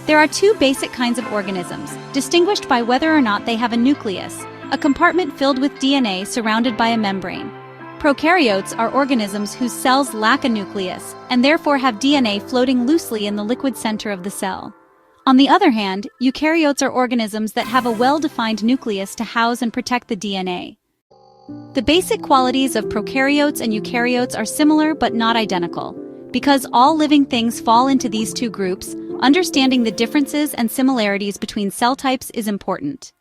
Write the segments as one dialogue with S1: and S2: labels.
S1: There are two basic kinds of organisms, distinguished by whether or not they have a nucleus, a compartment filled with DNA surrounded by a membrane. Prokaryotes are organisms whose cells lack a nucleus and therefore have DNA floating loosely in the liquid center of the cell. On the other hand, eukaryotes are organisms that have a well-defined nucleus to house and protect the DNA. The basic qualities of prokaryotes and eukaryotes are similar but not identical. Because all living things fall into these two groups, understanding the differences and similarities between cell types is important.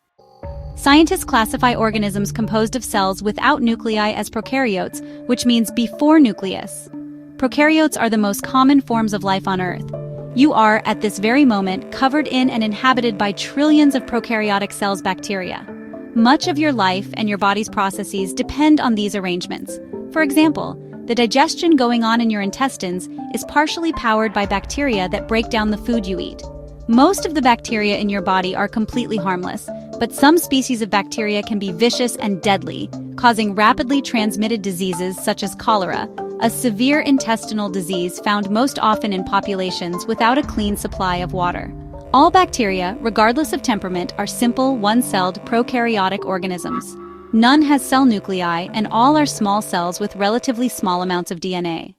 S1: Scientists classify organisms composed of cells without nuclei as prokaryotes, which means before nucleus. Prokaryotes are the most common forms of life on Earth. You are, at this very moment, covered in and inhabited by trillions of prokaryotic cells bacteria. Much of your life and your body's processes depend on these arrangements. For example, the digestion going on in your intestines is partially powered by bacteria that break down the food you eat. Most of the bacteria in your body are completely harmless, but some species of bacteria can be vicious and deadly, causing rapidly transmitted diseases such as cholera, a severe intestinal disease found most often in populations without a clean supply of water. All bacteria, regardless of temperament, are simple, one-celled prokaryotic organisms. None has cell nuclei, and all are small cells with relatively small amounts of DNA.